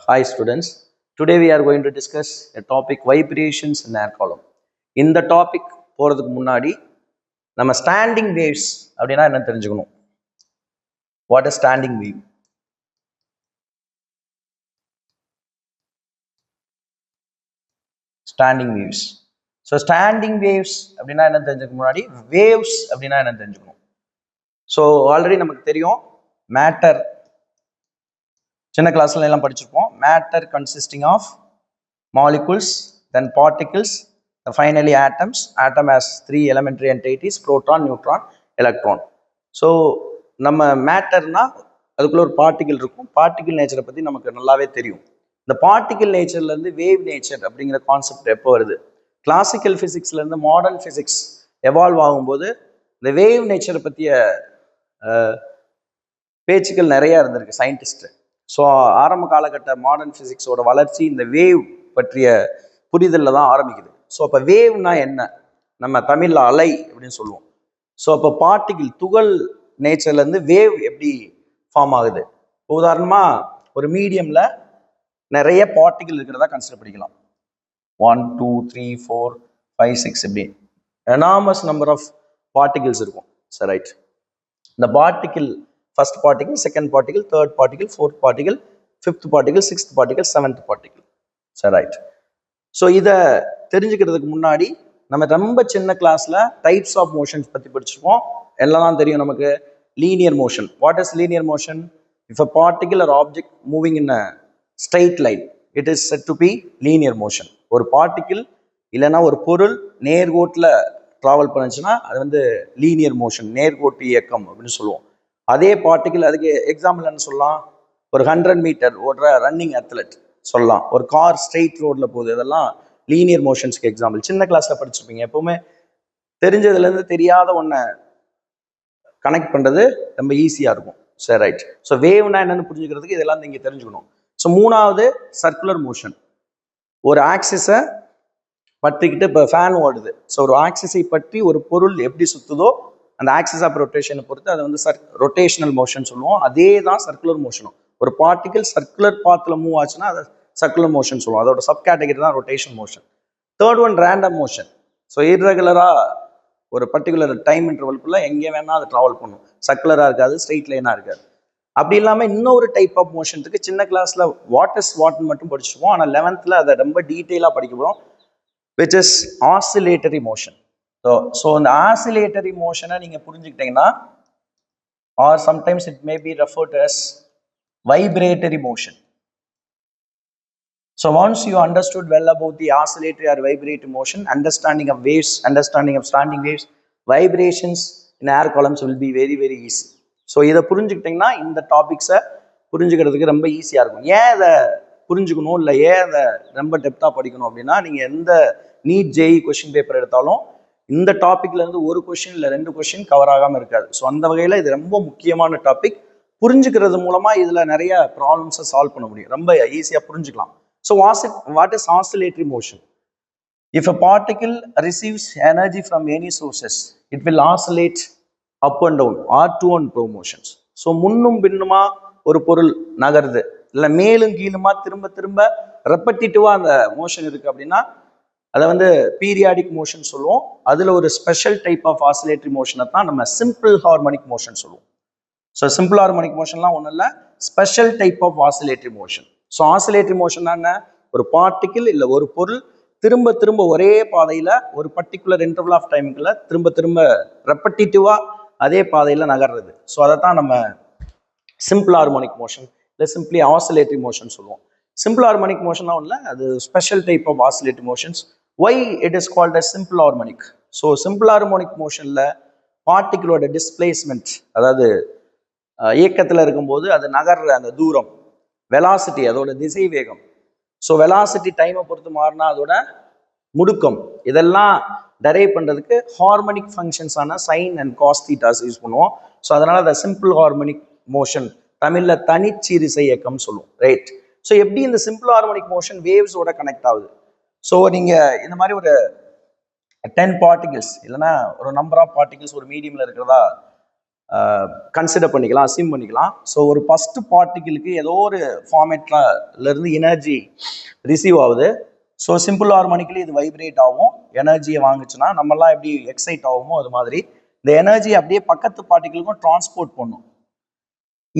Hi students, today we are going to discuss a topic vibrations in air column. இந்த topic போகிறதுக்கு முன்னாடி நம்ம standing waves அப்படின்னா என்ன தெரிஞ்சுக்கணும். What is standing wave? Standing waves. So standing waves அப்படின்னா என்ன தெரிஞ்சுக்க முன்னாடி வேவ்ஸ் அப்படின்னா என்ன தெரிஞ்சுக்கணும். ஸோ ஆல்ரெடி நமக்கு தெரியும் மேட்டர், சின்ன கிளாஸ்ல எல்லாம் படிச்சிருப்போம். Matter consisting of molecules, then particles, finally atoms. Atom has three elementary entities: proton, neutron, electron. So நம்ம மேட்டர்னா அதுக்குள்ள ஒரு பார்ட்டிகிள் இருக்கும். பார்ட்டிகிள் நேச்சரை பற்றி நமக்கு நல்லாவே தெரியும். இந்த பார்ட்டிகிள் நேச்சர்லேருந்து வேவ் நேச்சர் அப்படிங்கிற கான்செப்ட் எப்போ வருது? கிளாசிக்கல் ஃபிசிக்ஸ்லேருந்து மாடர்ன் ஃபிசிக்ஸ் எவால்வ் ஆகும்போது இந்த வேவ் நேச்சரை பற்றிய பேச்சுக்கள் நிறையா இருந்திருக்கு சயின்டிஸ்ட்டு. ஸோ ஆரம்ப காலகட்ட மாடர்ன் ஃபிசிக்ஸோட வளர்ச்சி இந்த வேவ் பற்றிய புரிதலில் தான் ஆரம்பிக்குது. ஸோ அப்போ வேவ்னா என்ன? நம்ம தமிழில் அலை அப்படின்னு சொல்லுவோம். ஸோ அப்போ பார்ட்டிகிள் துகள் நேச்சர்லேருந்து வேவ் எப்படி ஃபார்ம் ஆகுது? உதாரணமாக ஒரு மீடியமில் நிறைய பார்ட்டிகிள் இருக்கிறதா கன்சிடர் பண்ணிக்கலாம். 1 2 3 4 5 6 இப்படி எனாமஸ் நம்பர் ஆஃப் பார்ட்டிகிள்ஸ் இருக்கும். சரி, ரைட். இந்த particle first particle, second particle, third particle, fourth particle, fifth particle, sixth particle, seventh particle. சரி, ரைட். ஸோ இதை தெரிஞ்சுக்கிறதுக்கு முன்னாடி நம்ம ரொம்ப சின்ன கிளாஸில் டைப்ஸ் ஆஃப் மோஷன்ஸ் பற்றி படிச்சிருப்போம். எல்லாம் தெரியும் நமக்கு. Linear motion. What is linear motion? If a particle or object moving in a straight line, it is said to be linear motion. ஒரு பார்ட்டிகிள் இல்லைன்னா ஒரு பொருள் நேர்கோட்டில் ட்ராவல் பண்ணுச்சுன்னா அது வந்து லீனியர் மோஷன், நேர்கோட்டு இயக்கம் அப்படின்னு சொல்லுவோம். அதே பார்ட்டிகிள், அதுக்கு எக்ஸாம்பிள் என்ன சொல்லலாம்? ஒரு 100 மீட்டர் ஓடுற ரன்னிங் அத்லெட் சொல்லலாம். ஒரு கார் ஸ்ட்ரெயிட் ரோட்ல போகுது, இதெல்லாம் லீனியர் மோஷன்ஸ்க்கு எக்ஸாம்பிள். சின்ன கிளாஸ்ல படிச்சிருப்பீங்க. எப்பவுமே தெரிஞ்சதுலேருந்து தெரியாத ஒன்றை கனெக்ட் பண்ணுறது ரொம்ப ஈஸியாக இருக்கும். சரி, ரைட். ஸோ வேவ்னா என்னன்னு புரிஞ்சுக்கிறதுக்கு இதெல்லாம் நீங்க தெரிஞ்சுக்கணும். ஸோ மூணாவது சர்க்குலர் மோஷன். ஒரு ஆக்சிஸை பற்றிக்கிட்டு இப்போ ஃபேன் ஓடுது. ஸோ ஒரு ஆக்சிஸை பற்றி ஒரு பொருள் எப்படி சுற்றுதோ அந்த ஆக்சிஸ் ஆஃப் ரொட்டேஷனை பொறுத்து அதை வந்து ரொட்டேஷனல் மோஷன் சொல்லுவோம். அதே தான் சர்க்குலர் மோஷனும். ஒரு பார்ட்டிகிள் சர்க்குலர் பாத்தில் மூவ் ஆச்சுன்னா அதை சர்க்குலர் மோஷன் சொல்லுவோம். அதோட சப் கேட்டகரி தான் rotation motion. Third one random motion. So இர்ரெகுலராக ஒரு பர்டிகுலர் டைம் இன்டர்வல்குள்ள எங்கே வேணால் அது ட்ராவல் பண்ணும். சர்க்குலராக இருக்காது, ஸ்ட்ரெயிட் லைனாக இருக்காது. அப்படி இல்லாமல் இன்னொரு டைப் ஆஃப் மோஷன் இருக்குது. சின்ன கிளாஸில் வாட் இஸ் வாட்னு மட்டும் படிச்சுப்போம். ஆனால் 11th அதை ரொம்ப டீட்டெயிலாக படிக்க போகிறோம். Which is oscillatory motion. So இந்த ஆசிலேட்டரி மோஷனை நீங்கள் புரிஞ்சுக்கிட்டீங்கன்னா, or sometimes it may be referred as vibratory motion. So once you understood well about the oscillatory or vibratory motion, understanding of waves, understanding of standing waves, vibrations in air columns will be very very easy. So இதை புரிஞ்சுக்கிட்டிங்கன்னா இந்த டாபிக்ஸை புரிஞ்சுக்கிறதுக்கு ரொம்ப ஈஸியாக இருக்கும். ஏன் இதை புரிஞ்சுக்கணும், இல்லை ஏன் அதை ரொம்ப டெப்த்தாக படிக்கணும் அப்படின்னா, நீங்கள் எந்த நீட் ஜேஇ கொஸ்டின் பேப்பர் எடுத்தாலும் இந்த டாப்பிக்லேருந்து ஒரு கொஸ்டின் இல்லை 2 கொஸ்டின் கவர் ஆகாமல் இருக்காது. ஸோ அந்த வகையில் இது ரொம்ப முக்கியமான டாபிக். புரிஞ்சுக்கிறது மூலமா இதுல நிறைய ப்ராப்ளம்ஸை சால்வ் பண்ண முடியும். ரொம்ப ஈஸியா புரிஞ்சுக்கலாம். So what is oscillatory motion? If a particle receives energy from any sources, it will oscillate up and down or to and fro motions. So முன்னும் பின்னுமா ஒரு பொருள் நகருது, இல்லை மேலும் கீழுமா திரும்ப திரும்ப ரெப்படிட்டிவா அந்த மோஷன் இருக்கு அப்படின்னா அதை வந்து பீரியாடிக் மோஷன் சொல்லுவோம். அதுல ஒரு ஸ்பெஷல் டைப் ஆஃப் ஆசிலேட்டரி மோஷனை தான் நம்ம சிம்பிள் ஹார்மோனிக் மோஷன் சொல்லுவோம். ஸோ சிம்பிள் ஹார்மோனிக் மோஷன்லாம் ஒன்றும் இல்லை, special type of oscillatory motion. So oscillatory motion என்ன? ஒரு பார்ட்டிகிள் இல்லை ஒரு பொருள் திரும்ப திரும்ப ஒரே பாதையில் ஒரு பர்டிகுலர் இன்டர்வல் ஆஃப் டைமுக்குள்ள திரும்ப திரும்ப ரெப்படிட்டிவாக அதே பாதையில் நகர்றது. ஸோ அதை தான் நம்ம சிம்பிள் ஹார்மோனிக் மோஷன் இல்லை சிம்பிளி ஆசிலேட்டரி மோஷன் சொல்லுவோம். சிம்பிள் ஹார்மோனிக் மோஷனாக ஒன்றும் இல்லை, அது special type of oscillatory motions. Why it is called as simple harmonic? So simple harmonic மோஷனில் பார்ட்டிகிளோட டிஸ்பிளேஸ்மெண்ட், அதாவது இயக்கத்தில் இருக்கும்போது அது நகர்ற அந்த தூரம், வெலாசிட்டி, அதோட திசை வேகம். ஸோ வெலாசிட்டி டைமை பொறுத்து மாறினா அதோட முடுக்கம், இதெல்லாம் டெரைவ் பண்ணுறதுக்கு ஹார்மோனிக் ஃபங்க்ஷன்ஸான sine and cos thetas use பண்ணுவோம். ஸோ அதனால அதை சிம்பிள் ஹார்மோனிக் மோஷன், தமிழில் தனிச்சீரிசை இயக்கம் சொல்லுவோம். ரைட். ஸோ எப்படி இந்த சிம்பிள் ஹார்மோனிக் மோஷன் வேவ்ஸோட கனெக்ட் ஆகுது? ஸோ நீங்கள் இந்த மாதிரி ஒரு 10 பார்ட்டிகிள்ஸ் இல்லைன்னா ஒரு நம்பர் ஆஃப் பார்ட்டிகிள்ஸ் ஒரு மீடியமில் இருக்கிறதா கன்சிடர் பண்ணிக்கலாம், அசியூம் பண்ணிக்கலாம். ஸோ ஒரு ஃபர்ஸ்ட் பார்ட்டிகிளுக்கு ஏதோ ஒரு ஃபார்மேட்ல இருந்து எனர்ஜி ரிசீவ் ஆகுது. ஸோ சிம்பிள் ஹார்மோனிக்கலி இது வைப்ரேட் ஆகும். எனர்ஜியை வாங்குச்சுன்னா நம்மலாம் எப்படி எக்ஸைட் ஆகுமோ அது மாதிரி இந்த எனர்ஜி அப்படியே பக்கத்து பார்ட்டிகளுக்கும் டிரான்ஸ்போர்ட் பண்ணும்.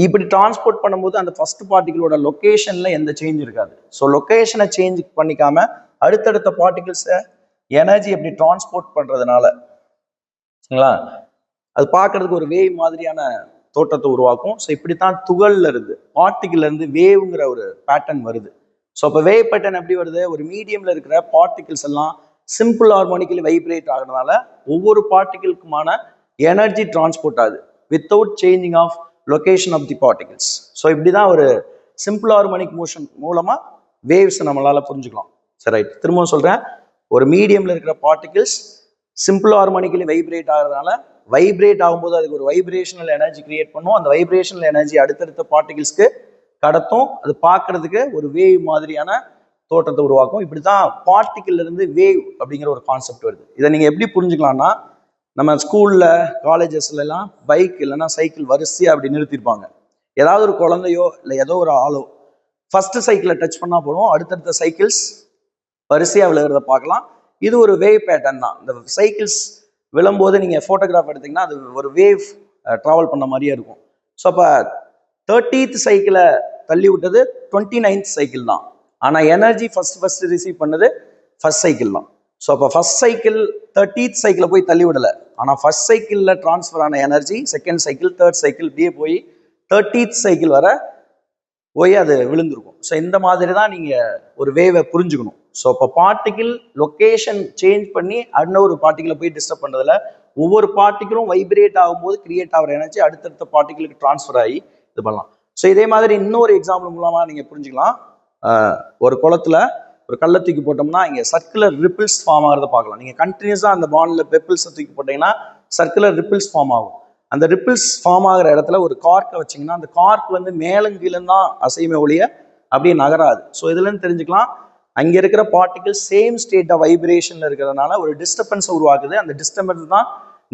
இப்படி டிரான்ஸ்போர்ட் பண்ணும்போது அந்த ஃபர்ஸ்ட் பார்ட்டிகளோட லொக்கேஷன்ல எந்த சேஞ்ச் இருக்காது. ஸோ லொக்கேஷனை சேஞ்ச் பண்ணிக்காம அடுத்தடுத்த பார்ட்டிகிள்ஸை எனர்ஜி எப்படி டிரான்ஸ்போர்ட் பண்றதுனால சரிங்களா அது பார்க்கறதுக்கு ஒரு வேவ் மாதிரியான தோற்றத்தை உருவாக்கும். ஸோ இப்படித்தான் துகள்ல இருந்து பார்ட்டிகிள்ல இருந்து வேவ்ங்கிற ஒரு பேட்டர்ன் வருது. ஸோ அப்போ வேவ் பேட்டர்ன் எப்படி வருது? ஒரு மீடியம்ல இருக்கிற பார்ட்டிகிள்ஸ் எல்லாம் சிம்பிள் ஹார்மோனிக்கலி வைப்ரேட் ஆகிறதுனால ஒவ்வொரு பார்ட்டிகிளுக்குமான எனர்ஜி டிரான்ஸ்போர்ட் ஆகுது without changing of location of the particles. So இப்படிதான் ஒரு சிம்பிள் ஹார்மோனிக் மோஷன் மூலமா வேவ்ஸ் நம்மளால புரிஞ்சுக்கலாம். சரி, ரைட். திரும்பவும் சொல்றேன், ஒரு மீடியம்ல இருக்கிற பார்ட்டிகிள்ஸ் சிம்பிள் ஹார்மோனிக்கலி வைப்ரேட் ஆகிறதுனால வைப்ரேட் ஆகும்போது அதுக்கு ஒரு வைப்ரேஷனல் எனர்ஜி கிரியேட் பண்ணும். அந்த வைப்ரேஷனல் எனர்ஜி அடுத்தடுத்த பார்ட்டிகிள்ஸ்க்கு கடத்தும். அது பார்க்கறதுக்கு ஒரு வேவ் மாதிரியான தோற்றத்தை உருவாக்கும். இப்படிதான் பார்ட்டிகிள் இருந்து வேவ் அப்படிங்கிற ஒரு கான்செப்ட் வருது. இதை நீங்க எப்படி புரிஞ்சுக்கலாம்னா, நம்ம ஸ்கூல்ல காலேஜஸ்ல எல்லாம் பைக் இல்லைன்னா சைக்கிள் வரிசையா அப்படி நிறுத்திருப்பாங்க. ஏதாவது ஒரு குழந்தையோ இல்லை ஏதோ ஒரு ஆளோ ஃபர்ஸ்ட் சைக்கிளை டச் பண்ணா போதும் அடுத்தடுத்த சைக்கிள்ஸ் வரிசையா விழுகிறத பார்க்கலாம். இது ஒரு வேவ் பேட்டர்ன் தான். இந்த சைக்கிள்ஸ் விழும்போது நீங்க போட்டோகிராஃப் எடுத்தீங்கன்னா அது ஒரு வேவ் டிராவல் பண்ண மாதிரியே இருக்கும். ஸோ அப்போ 30th சைக்கிளை தள்ளி விட்டது 29th சைக்கிள் தான். ஆனா எனர்ஜி ஃபர்ஸ்ட் ரிசீவ் பண்ணது ஃபர்ஸ்ட் சைக்கிள் தான். ஸோ அப்போ ஃபர்ஸ்ட் சைக்கிள் 30th சைக்கிளை போய் தள்ளி விடல. ஆனால் ஃபர்ஸ்ட் சைக்கிளில் டிரான்ஸ்ஃபர் ஆன energy second cycle third cycle இப்படியே போய் 30th சைக்கிள் வர போய் அது விழுந்திருக்கும். ஸோ இந்த மாதிரி தான் நீங்கள் ஒரு வேவை புரிஞ்சுக்கணும். ஸோ இப்போ பார்ட்டிகிள் லொக்கேஷன் சேஞ்ச் பண்ணி இன்னொரு பார்ட்டிகிளை போய் டிஸ்டர்ப் பண்ணுறதுல ஒவ்வொரு பார்ட்டிகளும் வைப்ரேட் ஆகும்போது கிரியேட் ஆகிற எனர்ஜி அடுத்தடுத்த பார்ட்டிகளுக்கு டிரான்ஸ்ஃபர் ஆகி இது பண்ணலாம். ஸோ இதே மாதிரி இன்னொரு எக்ஸாம்பிள் மூலமாக நீங்கள் புரிஞ்சுக்கலாம். ஒரு குளத்துல ஒரு கல்லை தூக்கி போட்டோம்னா இங்கே சர்க்குலர் ரிப்பிள்ஸ் ஃபார்ம் ஆகிறத பார்க்கலாம். நீங்கள் கண்டினியூஸாக அந்த பாண்டில் பெப்பிள்ஸை தூக்கி போட்டீங்கன்னா சர்க்குலர் ரிப்பிள்ஸ் ஃபார்ம் ஆகும். அந்த ரிப்பிள்ஸ் ஃபார்ம் ஆகிற இடத்துல ஒரு கார்க்கை வச்சிங்கன்னா அந்த கார்க் வந்து மேலும் கீழும் தான் அசையுமே ஒழிய அப்படியே நகராது. ஸோ இதுலன்னு தெரிஞ்சுக்கலாம், அங்கே இருக்கிற பார்ட்டிகிள் சேம் ஸ்டேட் ஆஃப் வைப்ரேஷன்ல இருக்கிறதுனால ஒரு டிஸ்டர்பன்ஸை உருவாக்குது. அந்த டிஸ்டர்பன்ஸ் தான்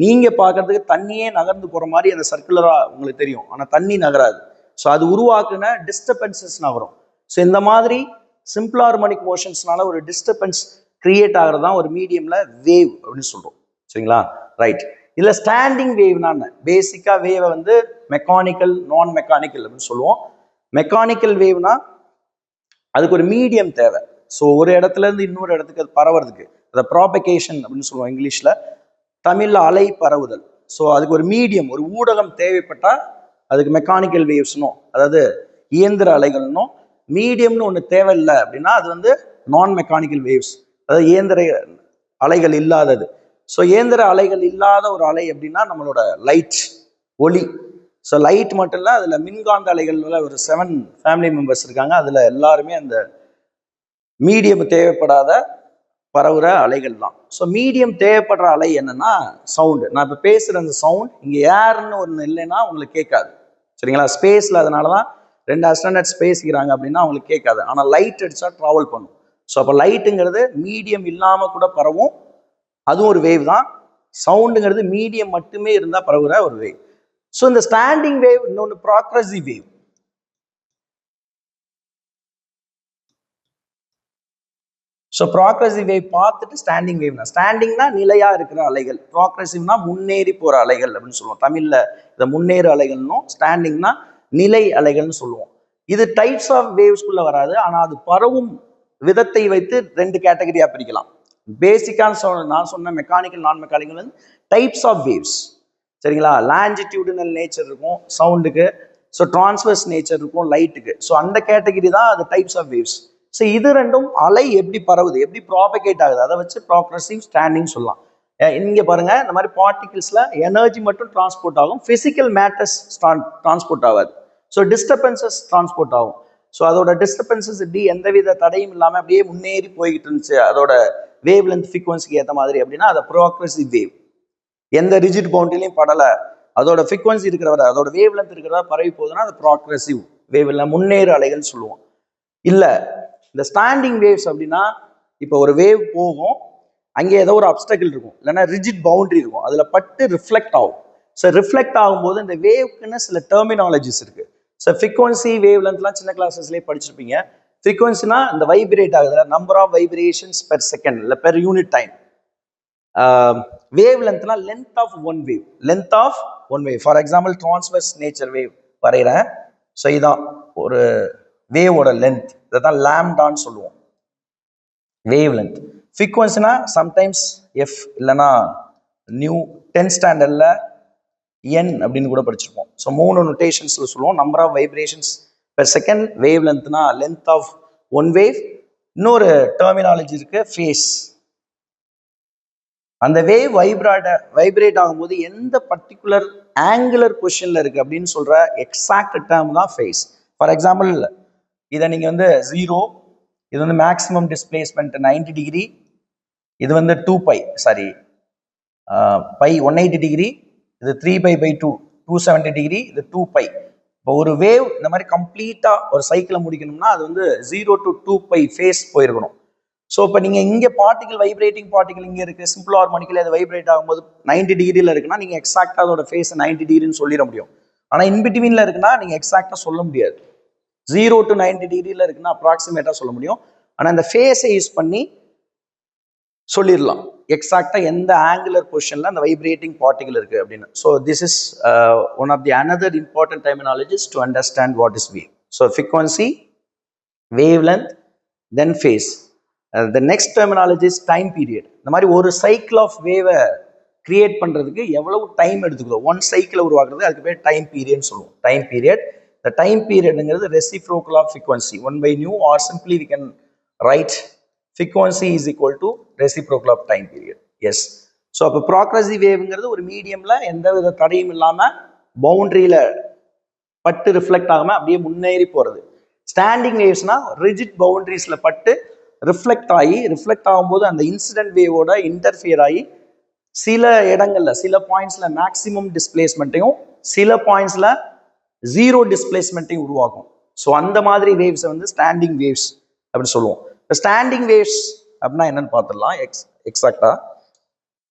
நீங்கள் பார்க்கறதுக்கு தண்ணியே நகர்ந்து போகிற மாதிரி அந்த சர்க்குலராக உங்களுக்கு தெரியும், ஆனால் தண்ணி நகராது. ஸோ அது உருவாக்குன டிஸ்டர்பன்சஸ் நகரும். ஸோ இந்த மாதிரி சிம்பிள் ஹார்மோனிக் மோஷன்ஸ்னால ஒரு டிஸ்டர்பன்ஸ் கிரியேட் ஆகிறது தான் ஒரு மீடியம்ல வேவ் அப்படின்னு சொல்றோம். சரிங்களா, ரைட். இதுல ஸ்டாண்டிங் வேவ்னா பேசிக்கா வேவை வந்து மெக்கானிக்கல் நான் மெக்கானிக்கல் அப்படின்னு சொல்லுவோம். மெக்கானிக்கல் வேவ்னா அதுக்கு ஒரு மீடியம் தேவை. ஸோ ஒரு இடத்துல இருந்து இன்னொரு இடத்துக்கு அது பரவுறதுக்கு அதை ப்ராபகேஷன் அப்படின்னு சொல்லுவோம் இங்கிலீஷ்ல, தமிழ்ல அலை பரவுதல். ஸோ அதுக்கு ஒரு மீடியம் ஒரு ஊடகம் தேவைப்பட்டா அதுக்கு மெக்கானிக்கல் வேவ்ஸ்னும் அதாவது இயந்திர அலைகள்னும், மீடியம்னு ஒன்று தேவையில்லை அப்படின்னா அது வந்து நான் மெக்கானிக்கல் வேவ்ஸ், அதாவது இயந்திர அலைகள் இல்லாதது. ஸோ இயந்திர அலைகள் இல்லாத ஒரு அலை அப்படின்னா நம்மளோட லைட், ஒளி. ஸோ லைட் மட்டும் இல்லை, அதில் மின்காந்த அலைகள்ல ஒரு 7 ஃபேமிலி மெம்பர்ஸ் இருக்காங்க. அதில் எல்லாருமே அந்த மீடியம் தேவைப்படாத பரவுற அலைகள் தான். ஸோ மீடியம் தேவைப்படுற அலை என்னன்னா சவுண்டு. நான் இப்போ பேசுகிற அந்த சவுண்ட் இங்கே ஏர்னு ஒன்று இல்லைன்னா உங்களுக்கு கேட்காது. சரிங்களா, ஸ்பேஸில் அதனால தான் 2 அஸ்ட்ரானட்ஸ் பேசிக்கிறாங்க அப்படின்னா அவங்களுக்கு கேட்காது. ஆனால் லைட் அடிச்சா ட்ராவல் பண்ணும். ஸோ அப்போ லைட்டுங்கிறது மீடியம் இல்லாமல் கூட பரவும், அதுவும் ஒரு வேவ் தான். சவுண்டுங்கிறது மீடியம் மட்டுமே இருந்தால் பரவுற ஒரு வேவ். ஸோ இந்த ஸ்டாண்டிங் வேவ் இன்னொன்று progressive wave. So progressive wave பார்த்துட்டு ஸ்டாண்டிங் வேவ்னா, ஸ்டாண்டிங்னா நிலையா இருக்கிற அலைகள், ப்ராக்ரஸிவ்னா முன்னேறி போற அலைகள் அப்படின்னு சொல்லுவோம். தமிழ்ல இதை முன்னேறு அலைகள்னும், ஸ்டாண்டிங்னா நிலை அலைகள்னு சொல்லுவோம். இது டைப்ஸ் ஆஃப் வேவ்ஸ்குள்ள வராது, ஆனால் அது பரவும் விதத்தை வைத்து 2 கேட்டகரியா பிரிக்கலாம். பேசிக்கான நான் சொன்ன மெக்கானிக்கல் நான் மெக்கானிக்கல் வந்து டைப்ஸ் ஆஃப் வேவ்ஸ். சரிங்களா, லாஞ்சிடியூடினல் நேச்சர் இருக்கும் சவுண்டுக்கு, ஸோ டிரான்ஸ்வர்ஸ் நேச்சர் இருக்கும் லைட்டுக்கு. ஸோ அந்த கேட்டகரி தான் அது டைப்ஸ் ஆஃப் வேவ்ஸ். ஸோ இது ரெண்டும் அலை எப்படி பரவுது, எப்படி ப்ராபகேட் ஆகுது, அதை வச்சு ப்ராக்ரஸிவ் ஸ்டாண்டிங் சொல்லலாம். இங்கே பாருங்க, இந்த மாதிரி பார்ட்டிகிள்ஸ்ல எனர்ஜி மட்டும் டிரான்ஸ்போர்ட் ஆகும், பிசிக்கல் மேட்டர்ஸ் டிரான்ஸ்போர்ட் ஆகாது. ஸோ டிஸ்டர்பன்சஸ் டிரான்ஸ்போர்ட் ஆகும். ஸோ அதோட டிஸ்டர்பன்சஸ் இப்படி எந்தவித தடையும் இல்லாமல் அப்படியே முன்னேறி போய்கிட்டு இருந்துச்சு அதோட வேவ் லென்த் ஃப்ரீக்வன்சிக்கு ஏற்ற மாதிரி அப்படின்னா அதை ப்ராக்ரஸிவ் வேவ். எந்த ரிஜிட் பவுண்டரிலையும் படலை, அதோட ஃப்ரீக்வன்சி இருக்கிறவரை அதோட வேவ் லென்த் இருக்கிறவரை பரவி போகுதுன்னா அது ப்ராக்ரஸிவ் வேவ், இல்லை முன்னேறு அலைகள் சொல்லுவோம். இல்லை இந்த ஸ்டாண்டிங் வேவ்ஸ் அப்படின்னா இப்போ ஒரு வேவ் போகும், அங்கே ஏதோ ஒரு அப்டக்கிள் இருக்கும், இல்லைன்னா ரிஜிட் பவுண்டரி இருக்கும், அதில் பட்டு ரிஃப்ளெக்ட் ஆகும். ஸோ ரிஃப்ளெக்ட் ஆகும்போது இந்த வேவ்க்குன்னு சில டெர்மினாலஜிஸ் இருக்கு. ஸோ ஃப்ரீக்வன்சி வேவ் லென்த்லாம் சின்ன கிளாஸஸ்லேயே படிச்சிருப்பீங்க. ஃப்ரீக்வன்சினா இந்த வைப்ரேட் ஆகுதுல, number of vibrations per second இல்லை பெர் யூனிட் டைம். வேவ் லென்த்னா length of one wave, length of one wave. For example transverse nature wave வரைகிறேன். ஸோ இதான் ஒரு வேவோட லென்த், இதை தான் லாம்டான்னு சொல்லுவோம், வேவ் லென்த். ஃப்ரீக்வன்சினா சம்டைம்ஸ் எஃப் இல்லைன்னா நியூ 10th ஸ்டாண்டர்டில் என் அப்படின்னு கூட படிச்சிருப்போம். ஸோ 3 நொட்டேஷன்ஸில் சொல்லுவோம். Number of vibrations per second. Wave லென்த்னா லென்த் ஆஃப் ஒன் வேவ். இன்னொரு டெர்மினாலஜி இருக்கு, ஃபேஸ். அந்த வேவ் வைப்ரேட் ஆகும்போது எந்த பர்டிகுலர் ஆங்குலர் பொசிஷன்ல இருக்கு அப்படின்னு சொல்ற எக்ஸாக்ட் டேர்ம் தான் ஃபேஸ். ஃபார் எக்ஸாம்பிள் இதை நீங்க வந்து 0, இது வந்து மேக்ஸிமம் டிஸ்பிளேஸ்மெண்ட் 90 டிகிரி, இது வந்து 2π சாரி பை 180 டிகிரி, இது 3π/2 270 டிகிரி, இது 2π. இப்போ ஒரு வேவ் இந்த மாதிரி கம்ப்ளீட்டா ஒரு சைக்கிளை முடிக்கணும்னா அது வந்து 0 to 2π ஃபேஸ் போயிருக்கணும். ஸோ இப்போ நீங்கள் இங்கே பார்ட்டிகல், வைப்ரேட்டிங் பார்ட்டிகல் இங்கே இருக்குது, சிம்பிள் ஹார்மோனிக்கில் அது வைப்ரேட் ஆகும்போது 90 டிகிரியில் இருக்குன்னா நீங்கள் எக்ஸாக்டாக அதோட ஃபேஸ் 90 டிகிரின்னு சொல்லிட முடியும். ஆனால் இன்பிட்வீனில் இருக்குன்னா நீங்கள் எக்ஸாக்டாக சொல்ல முடியாது. 0 to 90 டிகிரியில் இருக்குன்னா அப்ராக்சிமேட்டாக சொல்ல முடியும். ஆனால் இந்த ஃபேஸை யூஸ் பண்ணி சொல்லிடலாம் எக்ஸாக்டாக எந்த ஆங்குலர் பொசிஷனில் அந்த வைப்ரேட்டிங் பார்ட்டிகல் இருக்குது அப்படின்னு. So this is one of the another important terminologies to understand what is wave. So frequency, wave length, then phase. The next terminology is time period. இந்த மாதிரி ஒரு சைக்கிள் ஆஃப் வேவை கிரியேட் பண்ணுறதுக்கு எவ்வளவு time எடுத்துக்குதோ, one சைக்கிளை உருவாக்குறது, அதுக்கு பேர் time பீரியட்னு சொல்லுவோம். Time period. இந்த டைம் பீரியடுங்கிறது reciprocal of frequency 1/nu, or simply we can write frequency is equal to reciprocal of time period. Yes. So அப்போ ப்ராக்ரஸிவ் வேவ்ங்கிறது ஒரு மீடியமில் எந்த வித தடையும் இல்லாமல் பவுண்டரியில் பட்டு ரிஃப்ளெக்ட் ஆகாமல் அப்படியே முன்னேறி போகிறது. ஸ்டாண்டிங் வேவ்ஸ்னா ரிஜிட் பவுண்டரிஸில் பட்டு ரிஃப்ளெக்ட் ஆகும்போது அந்த இன்சிடென்ட் வேவோட இன்டர்ஃபியர் ஆகி சில இடங்கள்ல, சில பாயிண்ட்ஸ்ல மேக்சிமம் டிஸ்பிளேஸ்மெண்ட்டையும் சில பாயிண்ட்ஸ்ல 0 டிஸ்பிளேஸ்மெண்ட்டையும் உருவாக்கும். ஸோ அந்த மாதிரி வேவ்ஸை வந்து ஸ்டாண்டிங் வேவ்ஸ் அப்படின்னு சொல்லுவோம். இப்போ ஸ்டாண்டிங் வேவ்ஸ் அப்படின்னா என்னன்னு பார்த்துடலாம் எக்ஸாக்டா.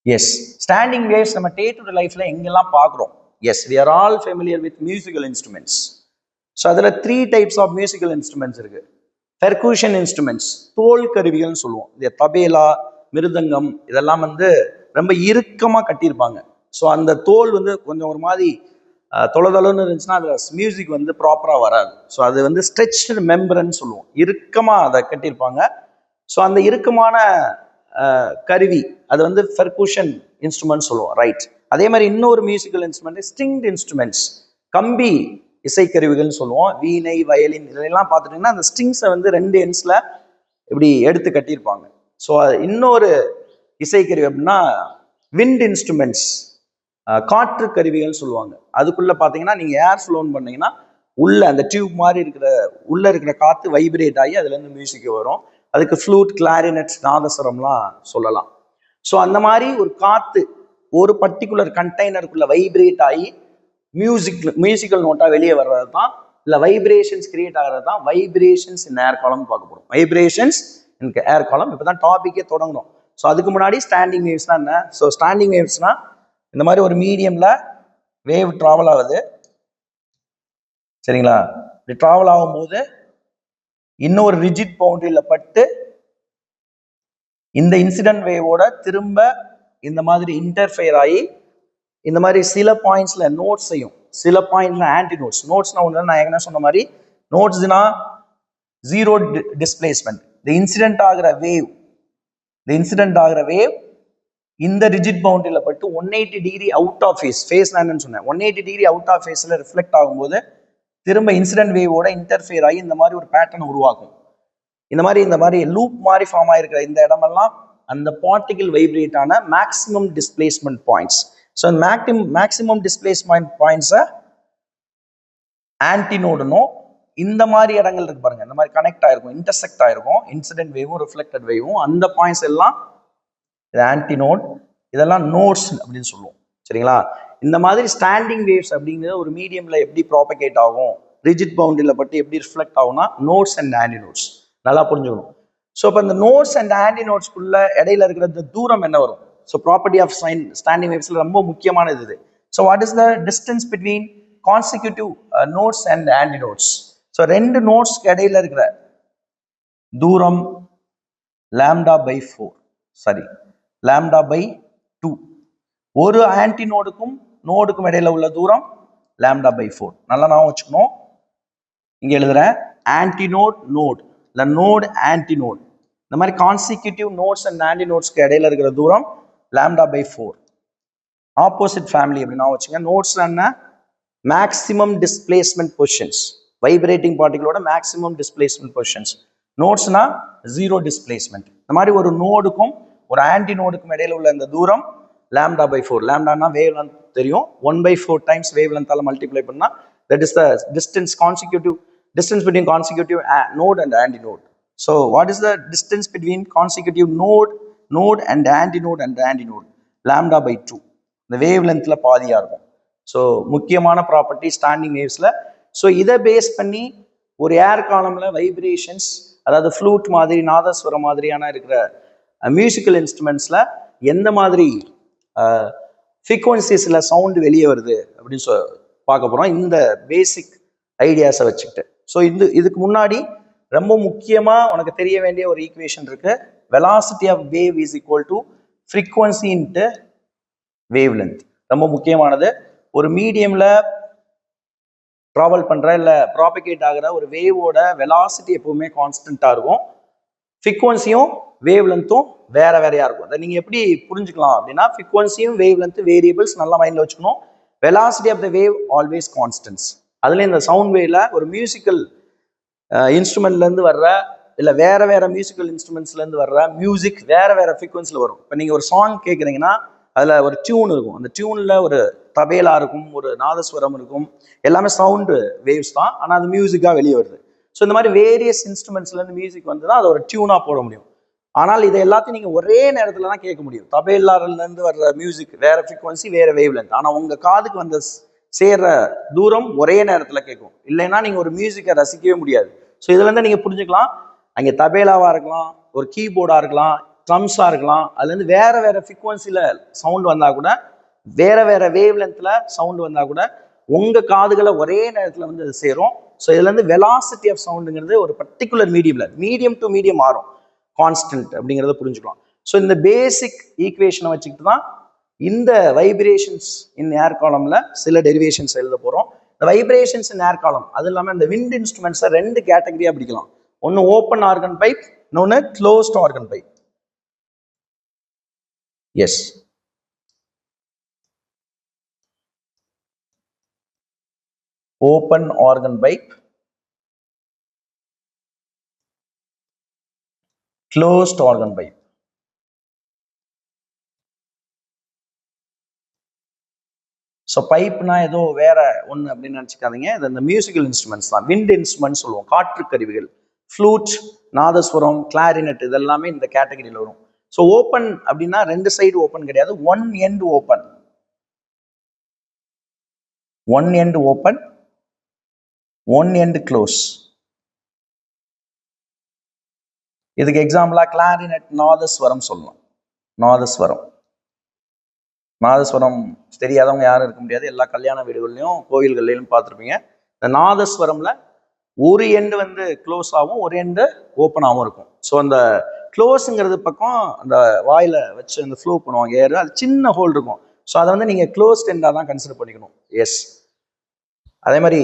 எஸ், ஸ்டாண்டிங் வேவ்ஸ் நம்ம டே டு டே லைஃப்ல எங்கெல்லாம் பார்க்குறோம். Yes, we are all familiar with musical instruments. So அதில் 3 டைப்ஸ் ஆஃப் மியூசிக்கல் இன்ஸ்ட்ருமெண்ட்ஸ் இருக்கு. பெர்கூஷன் இன்ஸ்ட்ருமெண்ட்ஸ், தோல் கருவிகள்னு சொல்லுவோம். இந்த தபேலா, மிருதங்கம் இதெல்லாம் வந்து ரொம்ப இறுக்கமாக கட்டியிருப்பாங்க. ஸோ அந்த தோல் வந்து கொஞ்சம் ஒரு மாதிரி தொலைதொலன்னு இருந்துச்சுன்னா அதில் மியூசிக் வந்து ப்ராப்பராக வராது. ஸோ அது வந்து ஸ்ட்ரெச்டு மெம்பரன்னு சொல்லுவோம். இறுக்கமாக அதை கட்டியிருப்பாங்க. ஸோ அந்த இறுக்கமான கருவி அது வந்து பெர்கூஷன் இன்ஸ்ட்ருமெண்ட் சொல்லுவோம். ரைட். அதே மாதிரி இன்னொரு மியூசிக்கல் இன்ஸ்ட்ருமெண்ட் ஸ்ட்ரிங்ட் இன்ஸ்ட்ருமெண்ட்ஸ், கம்பி இசைக்கருவிகள்னு சொல்லுவோம். வீணை, வயலின் இதெல்லாம் பார்த்துட்டிங்கன்னா அந்த ஸ்ட்ரிங்ஸை வந்து 2 எண்ட்ஸில் இப்படி எடுத்து கட்டியிருப்பாங்க. ஸோ இன்னொரு இசைக்கருவி அப்படின்னா விண்ட் இன்ஸ்ட்ருமெண்ட்ஸ், காற்று கருவிகள்னு சொல்லுவாங்க. அதுக்குள்ளே பார்த்தீங்கன்னா நீங்கள் ஏர் ஃப்ளோன் பண்ணீங்கன்னா உள்ள அந்த டியூப் மாதிரி உள்ளே இருக்கிற காற்று வைப்ரேட் ஆகி அதுலேருந்து மியூசிக் வரும். அதுக்கு ஃப்ளூட், கிளாரினட், நாதஸ்வரம்லாம் சொல்லலாம். ஸோ அந்த மாதிரி ஒரு காற்று ஒரு பர்டிகுலர் கண்டெய்னருக்குள்ளே வைப்ரேட் ஆகி மியூசிக்கல் நோட்டா வெளியே வர்றது தான், இல்லை வைப்ரேஷன்ஸ் கிரியேட் ஆகிறது தான் வைப்ரேஷன்ஸ் இன் ஏர் காலம் பார்க்க போகிறோம். வைப்ரேஷன்ஸ் இன் ஏர் காலம் இப்போ தான் டாபிக்கே தொடங்கணும். ஸோ அதுக்கு முன்னாடி ஸ்டாண்டிங் வேவ்ஸ்னா என்ன? ஸோ ஸ்டாண்டிங் வேவ்ஸ்னா இந்த மாதிரி ஒரு மீடியம்ல வேவ் டிராவல் ஆகுது, சரிங்களா? இப்படி டிராவல் ஆகும்போது இன்னொரு ரிஜிட் பவுண்டரியில பட்டு இந்த இன்சிடென்ட் வேவோட திரும்ப இந்த மாதிரி இன்டர்ஃபியர் ஆகி இந்த மாதிரி சில பாயிண்ட்ஸ்ல நோட்ஸையும் சில பாயிண்ட்ல ஆன்டி நோட்ஸ். நோட்ஸ்னா ஒன்று நான் ஏற்கனவே சொன்ன மாதிரி நோட்ஸ்னா 0 டிஸ்பிளேஸ்மெண்ட். இந்த இன்சிடென்ட் ஆகிற வேவ் இந்த ரிஜிட் பவுண்டரியில பட்டு 180 டிகிரி அவுட் ஆஃப் ஃபேஸ் நான் என்னன்னு சொன்னேன், 180 டிகிரி அவுட் ஆஃப் ஃபேஸ்ல ரிஃப்ளெக்ட் ஆகும்போது திரும்ப இன்சிடென்ட் வேவோட இன்டர்ஃபியர் ஆகி இந்த மாதிரி ஒரு பேட்டர்ன் உருவாக்கும். இந்த மாதிரி லூப் மாதிரி ஃபார்ம் ஆயிருக்கிற இந்த இடமெல்லாம் அந்த பார்ட்டிகல் வைப்ரேட் ஆன maximum displacement points. So maximum displacement பாயிண்ட்ஸை ஆன்டினோடுனும் இந்த மாதிரி இடங்கள் இருக்கு பாருங்க, இந்த மாதிரி கனெக்ட் ஆயிருக்கும், இன்டர்செக்ட் ஆயிருக்கும் இன்சிடென்ட் வேவும் ரிஃப்ளெக்டட் வேவும். அந்த பாயிண்ட்ஸ் எல்லாம் இது ஆன்டினோட், இதெல்லாம் நோட்ஸ் அப்படின்னு சொல்லுவோம். சரிங்களா? இந்த மாதிரி ஸ்டாண்டிங் வேவ்ஸ் அப்படிங்கிறது ஒரு மீடியம்ல எப்படி ப்ராபகேட் ஆகும், ரிஜிட் பவுண்டரியில பட்டு எப்படி ரிஃப்ளெக்ட் ஆகும்னா நோட்ஸ் அண்ட் ஆன்டினோட்ஸ் நல்லா புரிஞ்சுக்கணும். ஸோ இப்போ இந்த நோட்ஸ் அண்ட் ஆன்டினோட்ஸ்க்குள்ள இடையில இருக்கிற தூரம் என்ன வரும்? ஸோ ப்ராப்பர்ட்டி ஆஃப் ஸ்டாண்டிங் வேவ்ஸ்ல ரொம்ப முக்கியமானது இது. So what is the distance between consecutive nodes and antinodes? So ரெண்டு நோட்ஸ்க்கு இடையில இருக்கிற தூரம் lambda by 4, sorry lambda by 2. ஒரு ஆன்டிநோடுக்கும் நோடுக்கும் இடையில உள்ள தூரம் lambda by 4. நல்லா நான் வச்சுக்கணும். இங்க எழுதுறேன் ஆன்டிநோட் நோட் இல்ல நோட் ஆன்டிநோட். இந்த மாதிரி கான்சிக்யூட்டிவ் நோட்ஸ் அண்ட் ஆன்டிநோட்ஸ்க்கு இடையில இருக்கிற தூரம் lambda by 4. ஆப்போசிட் ஃபேமிலி அப்படின்னா வச்சுங்க. நோட்ஸ் என்ன? மேக்ஸிமம் டிஸ்பிளேஸ்மெண்ட் பொசிஷன்ஸ், வைப்ரேட்டிங் பார்ட்டிகளோட மேக்ஸிமம் டிஸ்பிளேஸ்மெண்ட் பொசிஷன்ஸ். நோட்ஸ்னா ஜீரோ டிஸ்பிளேஸ்மெண்ட். இந்த மாதிரி ஒரு நோடுக்கும் ஒரு ஆன்டி நோடுக்கும் இடையில உள்ள இந்த தூரம் lambda by 4. லாம்டானா வேவ் லென்த் தெரியும். 1/4 டைம்ஸ் வேவ் லென்த்தால மல்டிப்ளை பண்ணா that is the distance between consecutive node and antinode. So what is the distance between consecutive node and antinode? lambda by 2. இந்த வேவ் லென்த்ல பாதியா இருக்கும். ஸோ முக்கியமான property standing வேவ்ஸ்ல. So இதை base பண்ணி ஒரு ஏர் காலம்ல vibrations, அதாவது flute மாதிரி நாதஸ்வரம் மாதிரியான இருக்கிற மியூசிக்கல் இன்ஸ்ட்ருமெண்ட்ஸ்ல எந்த மாதிரி ஃப்ரீக்வன்சிஸ்ல சவுண்டு வெளியே வருது அப்படின்னு பார்க்க போறோம் இந்த பேசிக் ஐடியாஸை வச்சுக்கிட்டு. ஸோ இதுக்கு முன்னாடி ரொம்ப முக்கியமா உனக்கு தெரிய வேண்டிய ஒரு ஈக்குவேஷன் இருக்கு. Velocity of wave is equal to frequency into wave length. ரொம்ப முக்கியமானது. ஒரு மீடியம்ல ட்ராவல் பண்ற இல்ல ப்ராபிகேட் ஆகிற ஒரு வேவோட வெலாசிட்டி எப்பவுமே கான்ஸ்டன்டா இருக்கும். ஃப்ரீக்வன்சியும் வேவ் லென்த்தும் வேற வேறையா இருக்கும். அதை நீங்க எப்படி புரிஞ்சுக்கலாம் அப்படின்னா, ஃப்ரீக்வன்சியும் வேவ் லென்த் வேரியபிள்ஸ் நல்லா மைண்ட்ல வச்சுக்கணும். Velocity of the wave always constants. அதுல இந்த சவுண்ட் வேவ்ல ஒரு மியூசிக்கல் இன்ஸ்ட்ருமெண்ட்ல இருந்து வர்ற இல்ல வேற வேற மியூசிக்கல் இன்ஸ்ட்ருமெண்ட்ஸ்ல இருந்து வர்ற மியூசிக் வேற வேற ஃப்ரீக்வன்சில வரும். இப்போ நீங்க ஒரு சாங் கேட்குறீங்கன்னா அதுல ஒரு டியூன் இருக்கும். அந்த டியூன்ல ஒரு தபேலா இருக்கும், ஒரு நாதஸ்வரம் இருக்கும், எல்லாமே சவுண்டு வேவ்ஸ் தான். ஆனா அது மியூசிக்கா வெளியே வருது. ஸோ இந்த மாதிரி வேரியஸ் இன்ஸ்ட்ருமெண்ட்ஸ்ல இருந்து மியூசிக் வந்து தான் அதை ஒரு டியூனா போட முடியும். ஆனால் இதை எல்லாத்தையும் நீங்க ஒரே நேரத்துல தான் கேட்க முடியும். தபேலால இருந்து வர்ற மியூசிக் வேற ஃப்ரீக்வன்சி வேற வேவ் லென்த். ஆனா உங்க காதுக்கு வந்து சேர்ற தூரம் ஒரே நேரத்துல கேட்கும். இல்லைன்னா நீங்க ஒரு மியூசிக்கை ரசிக்கவே முடியாது. ஸோ இதுல இருந்து நீங்க புரிஞ்சுக்கலாம், அங்கே தபேலாவா இருக்கலாம், ஒரு கீபோர்டா இருக்கலாம், ட்ரம்ஸா இருக்கலாம், அதுல இருந்து வேற வேற ஃப்ரீக்வன்சில சவுண்ட் வந்தா கூட, வேற வேற வேவ் லென்த்ல சவுண்ட் வந்தா கூட உங்க காதுகளை ஒரே நேரத்துல வந்து அது சேரும். ஸோ இதுல இருந்து வெலாசிட்டி ஆஃப் சவுண்டுங்கிறது ஒரு பர்டிகுலர் மீடியம் டு மீடியம் மாறும், கான்ஸ்டன்ட் அப்படிங்கிறத புரிஞ்சுக்கலாம். ஸோ இந்த பேசிக் ஈக்குவேஷனை வச்சுக்கிட்டு தான் இந்த வைப்ரேஷன்ஸ் இன் ஏர் காலம்ல சில டெரிவேஷன்ஸ் எழுத போறோம். இந்த வைப்ரேஷன்ஸ் இன் ஏர் காலம் அது இல்லாமல் இந்த விண்ட் இன்ஸ்ட்ருமெண்ட்ஸை ரெண்டு கேட்டகரியா பிடிக்கலாம். ஒன்று ஓப்பன் ஆர்கன் பைப், இன்னொன்று closed organ pipe. Yes, open organ pipe, closed organ pipe. So பைப்னா ஏதோ வேற ஒன்று அப்படின்னு நினச்சிக்காதீங்க. இது இந்த மியூசிக்கல் இன்ஸ்ட்ருமெண்ட்ஸ் தான். விண்ட் இன்ஸ்ட்ருமெண்ட்ஸ் சொல்லுவோம், காற்று கருவிகள், ஃப்ளூட், நாதஸ்வரம், கிளாரினட், இதெல்லாமே இந்த கேட்டகரியில் வரும். ஸோ ஓப்பன் அப்படின்னா ரெண்டு சைடு ஓப்பன் கிடையாது, one end open, one end open, one end close. இதுக்கு எக்ஸாம்பிளா கிளாரினட், நாதஸ்வரம் சொல்லலாம். நாதஸ்வரம் தெரியாதவங்க யாரும் இருக்க முடியாது. எல்லா கல்யாண வீடுகள்லையும் கோவில்கள்லையும் பார்த்துருப்பீங்க. இந்த நாதஸ்வரம்ல ஒரு எண்டு வந்து க்ளோஸ் ஆகும், ஒரு எண்டு ஓப்பன் ஆகும் இருக்கும். ஸோ அந்த க்ளோஸுங்கிறது பக்கம் அந்த வாயில வச்சு அந்த ஃப்ளோ பண்ணுவாங்க ஏர், அது சின்ன ஹோல் இருக்கும். ஸோ அதை வந்து நீங்க க்ளோஸ்ட் எண்டாக தான் கன்சிடர் பண்ணிக்கணும். எஸ், அதே மாதிரி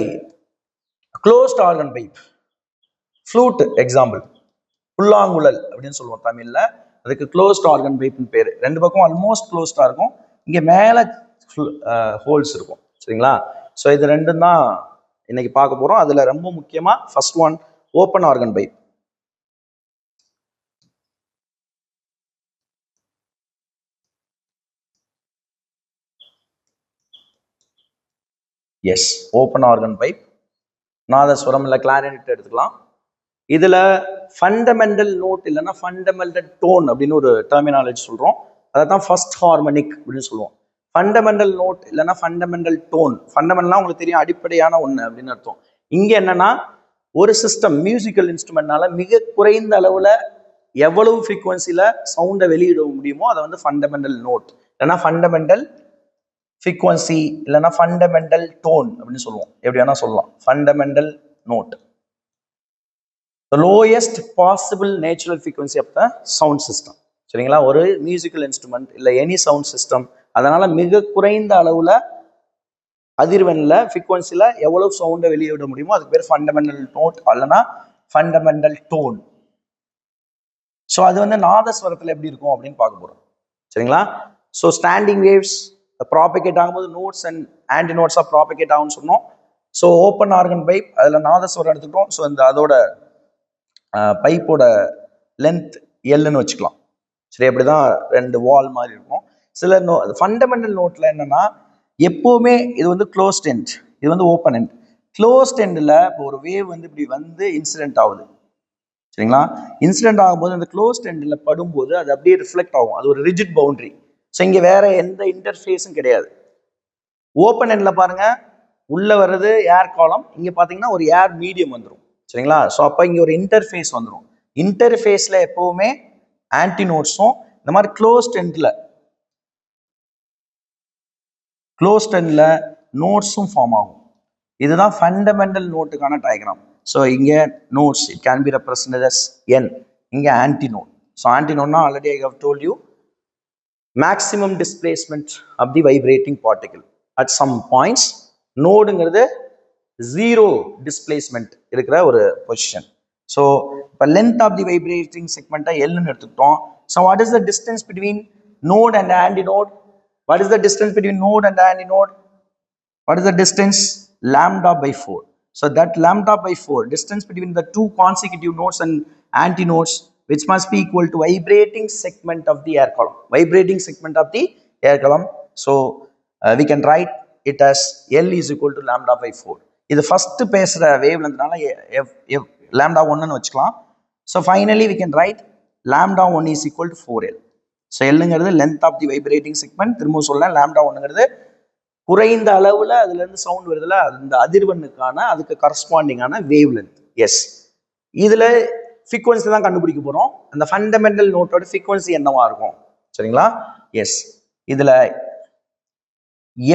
closed organ pipe, flute example, புல்லாங்குழல் அப்படின்னு சொல்லுவோம் தமிழ்ல. அதுக்கு க்ளோஸ்ட் ஆர்கன் பைப்னு பேரு. ரெண்டு பக்கம் ஆல்மோஸ்ட் க்ளோஸ்டா இருக்கும், இங்க மேல ஹோல்ஸ் இருக்கும். சரிங்களா? ஸோ இது ரெண்டும் தான் இன்னைக்கு பார்க்க போறோம். அதுல ரொம்ப முக்கியமா first one open organ pipe. Yes, open organ pipe. நாதஸ்வரம் இல்லை கிளாரினட் எடுத்துக்கலாம். இதுல ஃபண்டமெண்டல் நோட் இல்லைன்னா ஃபண்டமெண்டல் டோன் அப்படின்னு ஒரு டெர்மினாலஜி சொல்றோம். அதை தான் ஃபர்ஸ்ட் ஹார்மோனிக் அப்படின்னு சொல்லுவோம். ஃபண்டமெண்டல் நோட் இல்லைன்னா ஃபண்டமெண்டல் டோன். ஃபண்டமெண்டல்னா உங்களுக்கு தெரியும், அடிப்படையான ஒன்று அப்படின்னு அர்த்தம். இங்க என்னன்னா ஒரு சிஸ்டம் மியூசிக்கல் இன்ஸ்ட்ருமெண்ட்னால மிக குறைந்த அளவுல எவ்வளவு ஃப்ரீக்வன்சில சவுண்டை வெளியிட முடியுமோ அதை வந்து ஃபண்டமெண்டல் நோட் இல்லைன்னா ஃபண்டமெண்டல் ஃப்ரீக்வன்சி இல்லைன்னா ஃபண்டமெண்டல் டோன் அப்படின்னு சொல்லுவோம். எப்படி வேணா சொல்லலாம். Fundamental note, the lowest possible natural frequency of the sound system. சரிங்களா? ஒரு மியூசிக்கல் இன்ஸ்ட்ருமெண்ட் இல்லை எனி சவுண்ட் சிஸ்டம், அதனால மிக குறைந்த அளவுல அதிர்வெண்ல ஃப்ரீக்வன்சில எவ்வளவு சவுண்டை வெளியிட முடியுமோ அதுக்கு பேர் ஃபண்டமெண்டல் நோட் அல்லனா ஃபண்டமெண்டல் டோன். ஸோ அது வந்து நாதஸ்வரத்தில் எப்படி இருக்கும் அப்படின்னு பார்க்க போறோம். சரிங்களா? ஸோ ஸ்டாண்டிங் வேவ்ஸ் ப்ராபகேட் ஆகும்போது நோட்ஸ் அண்ட் ஆன்டி நோட்ஸாக ப்ராபகேட் ஆகும்னு சொன்னோம். ஸோ ஓப்பன் ஆர்கன் பைப், அதில் நாதஸ்வரம் எடுத்துக்கிட்டோம். ஸோ இந்த அதோட பைப்போட லென்த் எல்லுன்னு வச்சுக்கலாம். சரி, அப்படிதான் ரெண்டு வால் மாதிரி இருக்கும். சில ஃபண்டமெண்டல் நோட்ல என்னன்னா எப்பவுமே இது வந்து க்ளோஸ்ட் எண்ட், இது வந்து ஓப்பன் எண்ட். க்ளோஸ்ட் எண்டில் இப்போ ஒரு வேவ் வந்து இப்படி வந்து இன்சிடென்ட் ஆகுது. சரிங்களா? இன்சிடென்ட் ஆகும்போது அந்த க்ளோஸ்ட் எண்டில் படும்போது அது அப்படியே ரிஃப்ளெக்ட் ஆகும். அது ஒரு ரிஜிட் பவுண்டரி. ஸோ இங்கே வேற எந்த இன்டர்ஃபேஸும் கிடையாது. ஓப்பன் எண்டில் பாருங்க, உள்ள வர்றது ஏர் காலம், இங்கே பார்த்தீங்கன்னா ஒரு ஏர் மீடியம் வந்துடும். சரிங்களா? ஸோ அப்போ இங்கே ஒரு இன்டர்ஃபேஸ் வந்துடும். இன்டர்ஃபேஸில் எப்பவுமே ஆன்டினோட்ஸும் இந்த மாதிரி க்ளோஸ்ட் எண்டில் நோட்ஸும் ஃபார்ம் ஆகும். இதுதான் ஃபண்டமெண்டல் நோட்டுக்கான டயக்ராம். ஸோ இங்கே nodes it can be represented as N, இங்கே ஆன்டினோட். ஸோ ஆன்டினோட்னா already I have told you maximum displacement of the vibrating particle at some points. நோடுங்கிறது ஜீரோ டிஸ்பிளேஸ்மெண்ட் இருக்கிற ஒரு பொசிஷன். ஸோ இப்போ லென்த் ஆஃப் தி வைப்ரேட்டிங் செக்மெண்ட்டை எல்னு எடுத்துக்கிட்டோம். So what is the distance between node and antinode? What is the distance between node and antnode? What is the distance? Lambda by 4. So that lambda by 4 distance between the two consecutive nodes and antinodes, which must be equal to vibrating segment of the air column. Vibrating segment of the air column. So we can write it as L is equal to lambda by 4. இது first பேசுற wavelengthனால lambda 1 ன்னு வச்சுக்கலாம். So finally we can write lambda 1 is equal to 4L. So எல்லுங்கிறது length of the vibrating segment. திரும்பவும் சொல்ல, lambda ஒன்றுங்கிறது குறைந்த அளவில் அதுலேருந்து சவுண்ட் வருதுல, அந்த அதிர்வெண்ணுக்கான அதுக்கு கரஸ்பாண்டிங்கான வேவ் லென்த். எஸ், இதில் ஃப்ரீக்வன்சி தான் கண்டுபிடிக்க போகிறோம். அந்த ஃபண்டமெண்டல் நோட்டோட ஃப்ரீக்வன்சி என்னவா இருக்கும்? சரிங்களா? எஸ், இதில்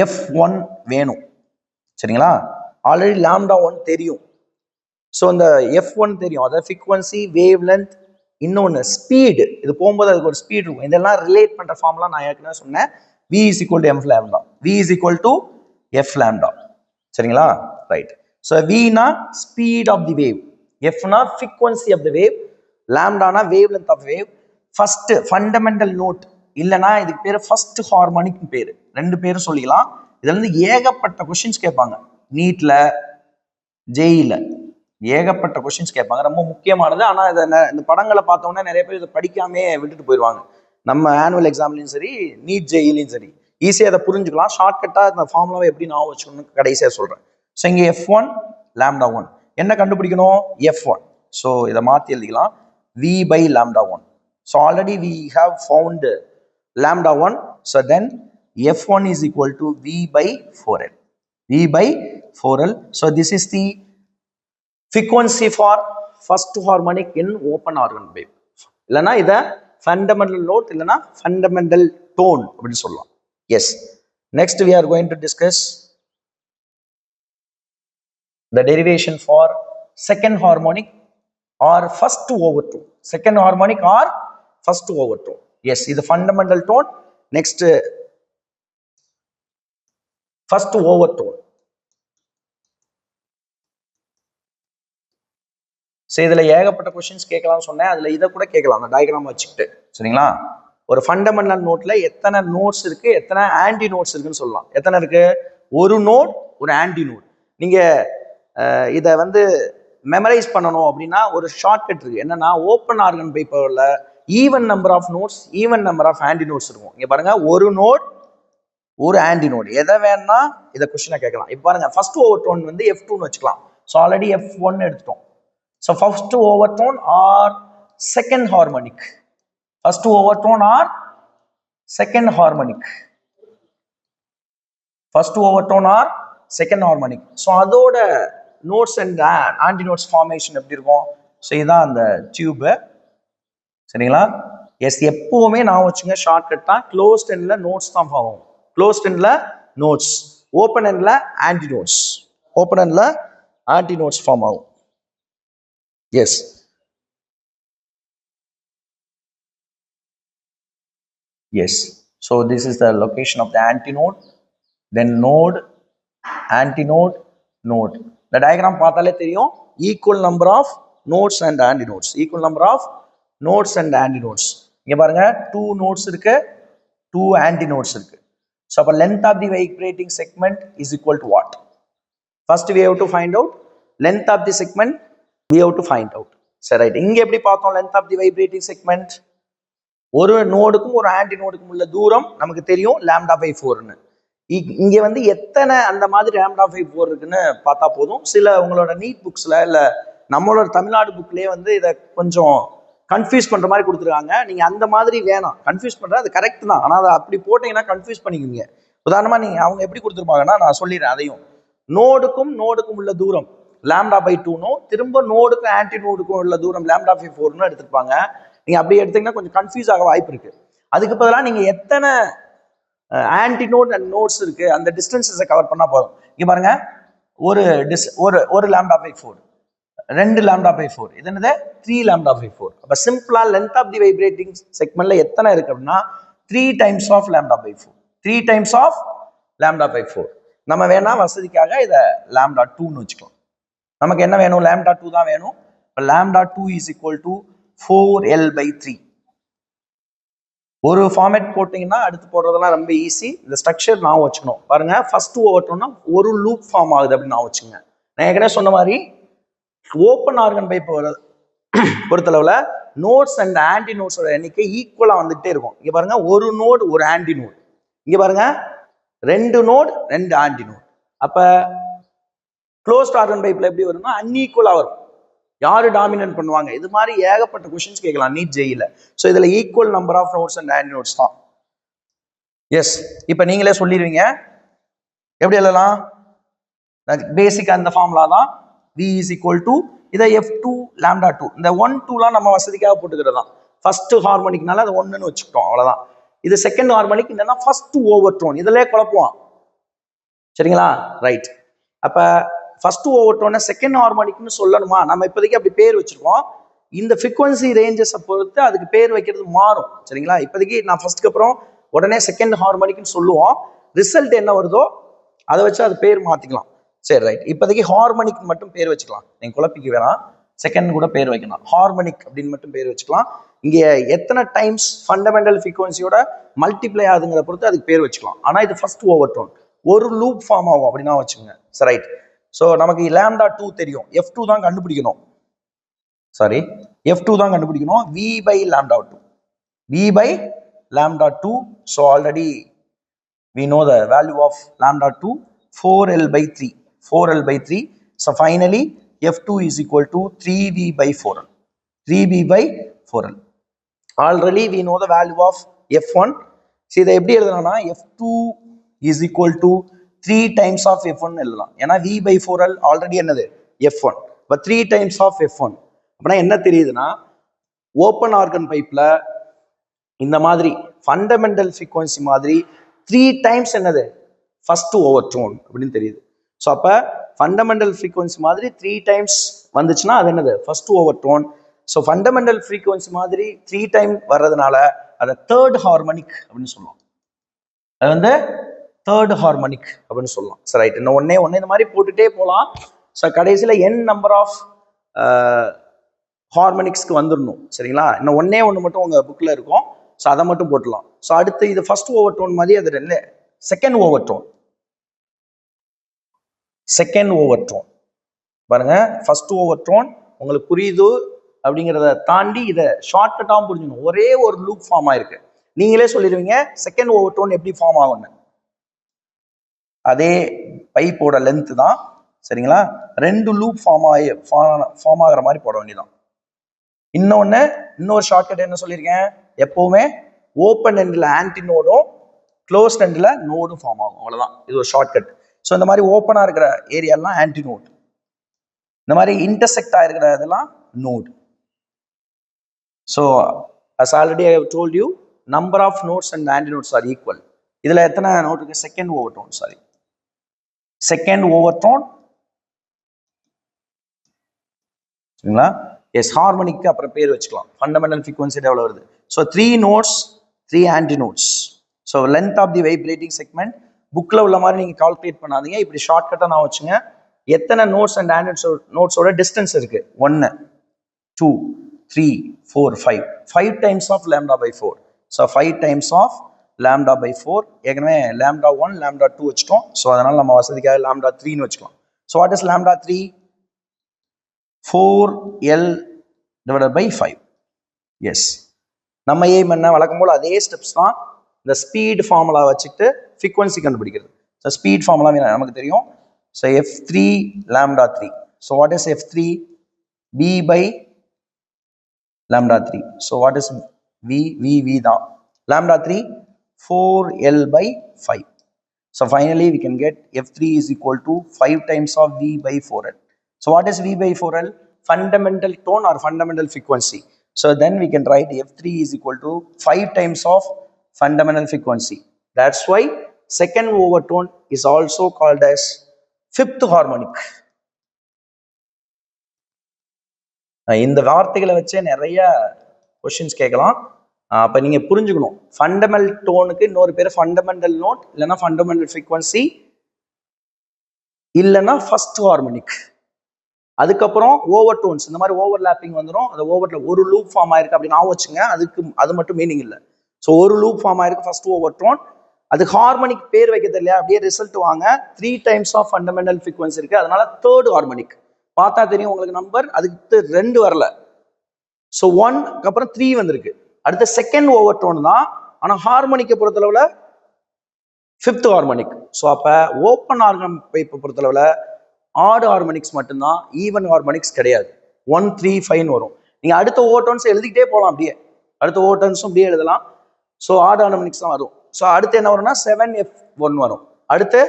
F1 வேணும். சரிங்களா? ஆல்ரெடி லாம்டா 1 தெரியும். ஸோ அந்த F1 தெரியும், அதாவது ஃப்ரீக்வன்சி, வேவ் லென்த், இன்னொன்று ஸ்பீடு. இது போகும்போது அதுக்கு ஒரு ஸ்பீட் இருக்கும். இதெல்லாம் ரிலேட் பண்ணுற ஃபார்ம்லாம் நான் ஏற்கனவே சொன்னேன். V is equal to M lambda, V is equal to F lambda. சரிங்களா? ரைட். ஸோ Vனா ஸ்பீட் ஆஃப் தி வேவ், Fனா ஃப்ரீக்வன்சி ஆஃப் தி வேவ், லாம்டானா wave length of wave. First fundamental note இல்லைனா இதுக்கு பேர் ஃபர்ஸ்ட் ஹார்மோனிக் பேர். ரெண்டு பேரும் சொல்லிக்கலாம். இதுல இருந்து ஏகப்பட்ட கொஸ்டின்ஸ் கேட்பாங்க. நீட்ல, ஜேஇல ஏகப்பட்ட கொஸ்டின்ஸ் கேட்பாங்க. ரொம்ப முக்கியமானது. ஆனால் இதை இந்த படங்களை பார்த்தோன்னா நிறைய பேர் இதை படிக்காமே விட்டுட்டு போயிடுவாங்க. நம்ம ஆனுவல் எக்ஸாம்லையும் சரி, நீட் ஜேஇலையும் சரி, ஈஸியாக அதை புரிஞ்சுக்கலாம். ஷார்ட்கட்டாக இந்த ஃபார்முலாவை எப்படி நான் வச்சுக்கணும்னு கடைசியாக சொல்கிறேன். ஸோ இங்கே F1 lambda 1 என்ன கண்டுபிடிக்கணும்? F1. ஸோ இதை மாற்றி எழுதிக்கலாம், V by lambda 1. So already we have found lambda 1. So then F1 is equal to V by 4L. V by 4L. So this is the frequency for first harmonic in open organ wave. இல்லைனா இதை fundamental note இல்லைனா fundamental tone அப்படின்னு சொல்லலாம். Yes, next we are going to discuss the derivation for second harmonic or first overtone. Second harmonic or first overtone. Yes, இது fundamental tone. Next first overtone. So இதில் ஏகப்பட்ட questions கேட்கலாம்னு சொன்னேன். அதில் இதை கூட கேட்கலாம், அந்த டயக்ராம் வச்சுக்கிட்டு. சரிங்களா? ஒரு ஃபண்டமெண்டல் நோட்டில் எத்தனை நோட்ஸ் இருக்குது, எத்தனை ஆன்டி நோட்ஸ் இருக்குன்னு சொல்லலாம். எத்தனை இருக்குது? ஒரு நோட், ஒரு ஆன்டி நோட். நீங்கள் இதை வந்து மெமரைஸ் பண்ணணும் அப்படின்னா ஒரு ஷார்ட்கட் இருக்குது. என்னன்னா, ஓப்பன் ஆர்கன் பைப்பரில் even number of nodes, even number of antinodes இருக்கும். இங்கே பாருங்க, ஒரு நோட், ஒரு ஆன்டி நோட். எதை வேணா இதை கொஸ்டினை கேட்கலாம். இப்போ பாருங்க, ஃபர்ஸ்ட் ஓவர்டோன் வந்து F2ன்னு வச்சுக்கலாம். ஸோ ஆல்ரெடி F1 எடுத்துட்டோம். So first overtone or second harmonic. First overtone or second harmonic. First overtone or second harmonic. So அதோட notes and antinodes formation எப்படி இருக்கும்? ஸோ இதுதான் அந்த டியூப். சரிங்களா? எஸ், எப்பவுமே நான் வச்சுங்க ஷார்ட்கட் தான். க்ளோஸ்ட் எண்டில் நோட்ஸ் தான் ஃபார்ம் ஆகும். க்ளோஸ்ட் எண்டில் நோட்ஸ், ஓப்பன் எண்ட்ல ஆன்டி நோட்ஸ், ஓப்பன் எண்ட்ல ஆன்டி நோட்ஸ் ஃபார்ம் ஆகும். Yes, yes, so this is the location of the antinode, then node, antinode, node. The diagram பார்த்தாலே தெரியும், equal number of nodes and antinodes, equal number of nodes and antinodes. இங்க பாருங்க 2 nodes இருக்கு, 2 antinodes இருக்கு. So அப்ப length of the vibrating segment is equal to what? First we have to find out length of the segment, we have to find out. சரி, right. இங்க எப்படி பார்த்தோம் length of the vibrating segment? ஒரு நோடுக்கும் ஒரு anti நோடுக்கும் உள்ள தூரம் நமக்கு தெரியும் λ/4ன்னு. இங்க வந்து எத்தனை அந்த மாதிரி λ/4 இருக்குன்னு பார்த்தா போதும். சில உங்களோட நீட் புக்ஸ்ல இல்ல நம்மளோட தமிழ்நாடு புக்லயே வந்து இதை கொஞ்சம் கன்ஃபியூஸ் பண்ற மாதிரி கொடுத்துருக்காங்க. நீங்க அந்த மாதிரி வேணாம், கன்ஃபியூஸ் பண்ற அது கரெக்ட் தான், ஆனா அதை அப்படி போட்டீங்கன்னா கன்ஃபியூஸ் பண்ணிக்குவீங்க. உதாரணமா நீங்க அவங்க எப்படி கொடுத்துருப்பாங்கன்னா, நான் சொல்லிடுறேன் அதையும். நோடுக்கும் நோடுக்கும் உள்ள தூரம் λ/2னும், திரும்ப நோடுக்கும் ஆன்டி நோடுக்கும் உள்ள தூரம் λ/4ன்னு எடுத்திருப்பாங்க. நீங்க அப்படி எடுத்தீங்கன்னா கொஞ்சம் கன்ஃபியூஸ் ஆக வாய்ப்பு இருக்கு. அதுக்கு பதிலாக நீங்க எத்தனை ஆன்டி நோட் அண்ட் நோட்ஸ் இருக்கு அந்த டிஸ்டன்ஸை கவர் பண்ணா போதும். இங்க பாருங்க, ஒரு ஒரு λ/4, 2 λ/4, இது என்னது 3 λ/4. அப்ப சிம்பிளா லென்த் ஆஃப் தி வைப்ரேட்டிங் செக்மெண்ட்ல எத்தனை இருக்கு அப்படின்னா 3 டைம்ஸ் ஆஃப் λ/4, 3 டைம்ஸ் ஆஃப் λ/4. நம்ம வேணா வசதிக்காக இதை λ2ன்னு வச்சுக்கலாம். நமக்கு என்ன வேணும், λ2 தான் வேணும். இப்போ λ2 is equal to 4l/3. ஒரு ஃபார்மேட் போட்டீங்கன்னா அடுத்து போடுறதெல்லாம் ரொம்ப ஈஸி. இந்த ஸ்ட்ரக்சர் நான் வச்சுக்கணும். பாருங்க, ஃபர்ஸ்ட் ஓவர்ட்டோம்னா ஒரு லூப் ஃபார்ம் ஆகுது அப்படின்னு நான் வச்சுங்க. நான் ஏற்கனவே சொன்ன மாதிரி ஓப்பன் ஆர்கன் பைப் பொறுத்தளவுல நோட்ஸ் அண்ட் ஆன்டி நோட்ஸோட எண்ணிக்கை ஈக்குவலா வந்துட்டே இருக்கும். இங்க பாருங்க, ஒரு நோடு ஒரு ஆன்டி நோடு. இங்க பாருங்க 2 நோடு 2 ஆன்டி நோடு. அப்ப க்ளோஸ்ட் ஆர்கன் பைப்ல எப்படி வரும்னா அன்ஈக்குவலா வரும். யாரு டாமினன்ட் பண்ணுவாங்க? இது மாதிரி ஏகப்பட்ட கொஸ்டின்ஸ் கேட்கலாம் நீட் ஜெயில. ஸோ இதுல equal number of nodes and antinodes தான். எஸ், இப்போ நீங்களே சொல்லிடுவீங்க எப்படி எழுதலாம். பேசிக் அந்த ஃபார்முலா தான். V is equal to இதை F2 λ2. இந்த 1 2லாம் நம்ம வசதிக்காக போட்டுக்கிறது தான். ஃபர்ஸ்ட் ஹார்மோனிக்னால அதை 1ன்னு வச்சுக்கிட்டோம், அவ்வளவுதான். இது செகண்ட் ஹார்மோனிக், என்னன்னா ஃபர்ஸ்ட் ஓவர்டோன். இதுலயே குழப்புவான், சரிங்களா? ரைட். அப்ப ஃபர்ஸ்ட் ஓவர்டோனை செகண்ட் ஹார்மோனிக்னு சொல்லணுமா? நம்ம இப்போதைக்கு அப்படி பேர் வச்சிருக்கோம். இந்த ஃப்ரீக்வன்சி ரேஞ்சஸை பொறுத்து அதுக்கு பேர் வைக்கிறது மாறும், சரிங்களா? இப்போதைக்கு நான் ஃபர்ஸ்ட்க்கு அப்புறம் உடனே செகண்ட் ஹார்மோனிக்னு சொல்லுவோம். ரிசல்ட் என்ன வருதோ அதை வச்சு அது பேர் மாத்திக்கலாம். சரி, ரைட். இப்போதைக்கு ஹார்மோனிக் மட்டும் பேர் வச்சுக்கலாம். நீங்க குழப்பிக்க வேணாம், செகண்ட் கூட பேர் வைக்கலாம். ஹார்மோனிக் அப்படின்னு மட்டும் பேர் வச்சுக்கலாம். இங்க எத்தனை டைம்ஸ் ஃபண்டமெண்டல் ஃப்ரீக்வன்சியோட மல்டிப்ளை ஆகுதுங்கிற பொறுத்து அதுக்கு பேர் வச்சுக்கலாம். ஆனா இது ஃபர்ஸ்ட் ஓவர்டோன், ஒரு லூப் ஃபார்ம் ஆகும் அப்படின்னா வச்சுக்கோங்க. சரி, ரைட். ஸோ நமக்கு λ2 தெரியும், F2 தான் கண்டுபிடிக்கணும். சாரி, F2 தான் கண்டுபிடிக்கணும். V/λ2, V/λ2. So already we know the value of λ2, 4l/3, 4l/3. So finally F2 is equal to 3V/4l, 3V/4l. Already we know the value of F1. See, இதை எப்படி எழுதலாம்னா F2 is equal to 3 times of F1 எழுதலாம். ஏன்னா V/4l already என்னது F1, இப்போ 3 times of F1. அப்படின்னா என்ன தெரியுதுன்னா, open organ பைப்ல இந்த மாதிரி ஃபண்டமெண்டல் ஃப்ரீக்வன்சி மாதிரி 3 டைம்ஸ் என்னது ஃபர்ஸ்ட் ஓவர்டோன் அப்படின்னு தெரியுது. ஸோ அப்போ ஃபண்டமெண்டல் ஃப்ரீக்வன்சி மாதிரி 3 டைம்ஸ் வந்துச்சுன்னா அது என்னது ஃபர்ஸ்ட் ஓவர்டோன். ஸோ ஃபண்டமெண்டல் ஃப்ரீக்வன்சி மாதிரி 3 டைம் வர்றதுனால அதை தேர்ட் ஹார்மோனிக் அப்படின்னு சொல்லுவோம். அது வந்து தேர்ட் ஹார்மோனிக் அப்படின்னு சொல்லலாம். சரி, ரைட். இன்னும் ஒன்னே இந்த மாதிரி போட்டுட்டே போகலாம். ஸோ கடைசியில் n நம்பர் ஆஃப் ஹார்மோனிக்ஸ்க்கு வந்துடணும், சரிங்களா? இன்னும் ஒன்று மட்டும் உங்கள் புக்கில் இருக்கும். ஸோ அதை மட்டும் போட்டுலாம். ஸோ அடுத்து இது ஃபர்ஸ்ட் ஓவர்டோன் மாதிரி அது ரெண்டு செகண்ட் ஓவர்டோன். செகண்ட் ஓவர்டோன் பாருங்க, ஃபர்ஸ்ட் ஓவர்டோன் உங்களுக்கு புரியுது அப்படிங்கிறத தாண்டி இதை ஷார்ட்கட்டாகவும் புரிஞ்சுக்கணும். ஒரே ஒரு லூப் ஃபார்ம் ஆயிருக்கு. நீங்களே சொல்லிடுவீங்க செகண்ட் ஓவர்டோன் எப்படி ஃபார்ம் ஆகும்னு. அதே பைப்போட லென்த் தான், சரிங்களா? 2 லூப் ஃபார்ம் ஆகிற மாதிரி போட வேண்டியதான். இன்னொரு ஷார்ட்கட் என்ன சொல்லியிருக்கேன், எப்பவுமே ஓப்பன் எண்ட்ல ஆன்டினோடும் க்ளோஸ்ட் எண்ட்ல நோடும் ஃபார்ம் ஆகும், அவ்வளவுதான். இது ஒரு ஷார்ட்கட். ஸோ இந்த மாதிரி ஓப்பனா இருக்கிற ஏரியாலாம் ஆன்டினோட், இந்த மாதிரி இன்டர்செக்ட் ஆயிருக்கிற இதெல்லாம் node. So as already I have told you, number of nodes and antinodes are equal. இதுல எத்தனை நோட் இருக்கு? செகண்ட் ஓவர்டோன், சாரி செகண்ட் ஓவர்டோன், சரிங்களா? எஸ், ஹார்மோனிக்கு அப்புறம் பேர் வச்சுக்கலாம். ஃபண்டமெண்டல் ஃப்ரீக்வன்சி எவ்வளவு வருது? So 3 nodes 3 antinodes. So length of the vibrating segment புக்கில் உள்ள மாதிரி நீங்கள் கால்குலேட் பண்ணாதீங்க. இப்படி ஷார்ட்கட்டாக நான் வச்சுங்க. எத்தனை நோட்ஸ் அண்ட் ஆன்டி நோட்ஸோட டிஸ்டன்ஸ் இருக்கு? 1 2 3 4 5 5 times of lambda by 4. So 5 times of lambda by 4. ஏற்கனவே லாம்டா 1 லாம்டா 2 வச்சுட்டோம். ஸோ அதனால நம்ம வசதிக்காக லாம்டா 3ன்னு வச்சுக்கலாம். So what is lambda 3? 4L divided by 5. Yes, நம்ம ஏம் என்ன? வழக்கம் போல் அதே ஸ்டெப்ஸ் தான். இந்த ஸ்பீட் ஃபார்முலா வச்சுட்டு ஃப்ரீக்வன்சி கண்டுபிடிக்கிறது. ஸோ ஸ்பீட் ஃபார்முலா நமக்கு தெரியும். So F3 lambda 3. So what is F3? V by lambda 3. So what is V தான். lambda 3 4L by 5. So finally we can get F3 is equal to 5 times of V by 4L. So what is V by 4L? Fundamental tone or fundamental frequency. So then we can write F3 is equal to 5 times of fundamental frequency. That's why second overtone is also called as fifth harmonic. இந்த வார்த்தைகளை வச்சே நிறைய questions கேட்கலாம். அப்போ நீங்கள் புரிஞ்சுக்கணும், fundamental டோனுக்கு இன்னொரு பேர் ஃபண்டமெண்டல் நோட், இல்லைன்னா ஃபண்டமெண்டல் ஃப்ரீக்வன்சி, இல்லைன்னா ஃபர்ஸ்ட் ஹார்மோனிக். அதுக்கப்புறம் ஓவர் டோன்ஸ், இந்த மாதிரி ஓவர்லாப்பிங் வந்துடும். அந்த ஓவர்ல ஒரு லூப் ஃபார்ம் ஆயிருக்கு அப்படின்னு நான் வச்சுங்க. அது மட்டும் மீனிங் இல்லை. ஸோ ஒரு லூப் ஃபார்ம் ஆயிருக்கு ஃபர்ஸ்ட் ஓவர் டோன். அது ஹார்மோனிக் பேர் வைக்க தெரியல, அப்படியே ரிசல்ட் வாங்க. 3 டைம்ஸ் ஆஃப் ஃபண்டமெண்டல் ஃப்ரீக்வன்சி இருக்கு, அதனால தேர்ட் ஹார்மோனிக். பார்த்தா தெரியும் உங்களுக்கு நம்பர், அதுக்கு 2 வரல. ஸோ 1 அப்புறம் 3 வந்திருக்கு. அடுத்த செகண்ட் ஓவர் டோன் தான், ஆனால் ஹார்மோனிக்கை பொறுத்தளவில் 5th ஹார்மோனிக். ஸோ அப்போ ஓப்பன் ஆர்கன் பைப்பை பொறுத்தளவில் ஆட் ஹார்மோனிக்ஸ் மட்டும்தான், ஈவன் ஹார்மோனிக்ஸ் கிடையாது. 1 3 5 வரும். நீங்கள் அடுத்த ஓவர் டோன்ஸ் எழுதிக்கிட்டே போகலாம். அப்படியே அடுத்த ஓவர் டோன்ஸும் அப்படியே எழுதலாம். ஸோ ஆட் ஹார்மோனிக்ஸ் தான் வரும். ஸோ அடுத்து என்ன வரும்னா 7F1 வரும், அடுத்து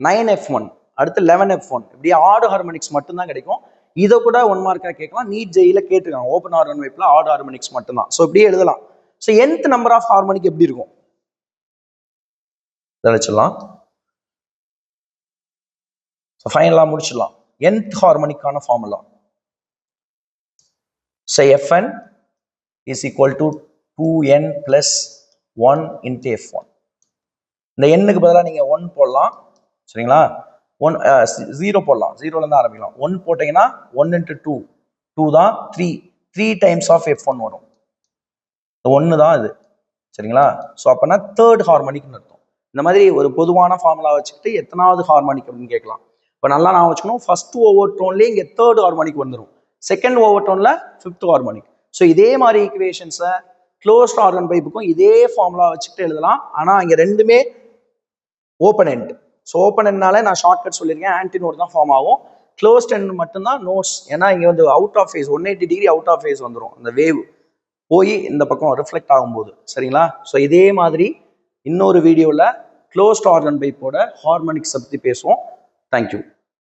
9F1, அடுத்து 11F1. இப்படி ஆட் ஹார்மோனிக்ஸ் மட்டும்தான் கிடைக்கும். இதை கூட 1 மார்க்காக கேட்கலாம். நீட் ஜெயில கேட்டுருக்காங்க, ஓப்பன் ஆர்கன் வைப்ல ஆட் ஹார்மோனிக்ஸ் மட்டும்தான். ஸோ இப்படியே எழுதலாம். So nth number of harmonic எப்படி இருக்கும் வச்சிடலாம். ஸோ ஃபைனலாக முடிச்சிடலாம். nth ஹார்மோனிக்கான formula. So Fn is equal to 2n plus 1 into F1. இந்த எண்ணுக்கு பதிலாக நீங்கள் 1 போடலாம், சரிங்களா? 0 போடலாம், 0லேருந்து ஆரம்பிக்கலாம். 1 போட்டிங்கன்னா 1 into 2, 2 தான் 3 டைம்ஸ் ஆஃப் F1 வரும். 1 தான் இது, சரிங்களா? ஸோ அப்போனா தேர்ட் ஹார்மோனிக்னு அர்த்தம். இந்த மாதிரி ஒரு பொதுவான ஃபார்முலா வச்சுக்கிட்டு எத்தனாவது ஹார்மோனிக் அப்படின்னு கேட்கலாம். இப்போ நல்லா நான் வச்சுக்கணும், ஃபர்ஸ்ட் ஓவர் டோன்லேயே இங்கே தேர்ட் ஹார்மோனிக் வந்துடும், செகண்ட் ஓவர் டோனில் 5th ஹார்மோனிக். ஸோ இதே மாதிரி ஈக்குவேஷன்ஸை க்ளோஸ்ட் ஆர்கன் பைப்புக்கும் இதே ஃபார்முலா வச்சுக்கிட்டு எழுதலாம். ஆனால் இங்கே ரெண்டுமே ஓப்பன் எண்ட். ஸோ ஓப்பன் எண்ட்னால நான் ஷார்ட்கட் சொல்லியிருக்கேன், ஆன்டி நோட் தான் ஃபார்ம் ஆகும். க்ளோஸ்ட் எண்ட் மட்டும்தான் நோட்ஸ். ஏன்னா இங்கே வந்து out of phase 180 degree out of phase வந்துடும், அந்த வேவ் போய் இந்த பக்கம் ரிஃப்ளெக்ட் ஆகும்போது, சரிங்களா? ஸோ இதே மாதிரி இன்னொரு வீடியோவில் க்ளோஸ்ட் ஆர்கன் பைப்போட ஹார்மோனிக்ஸ் பற்றி பேசுவோம். தேங்க்யூ.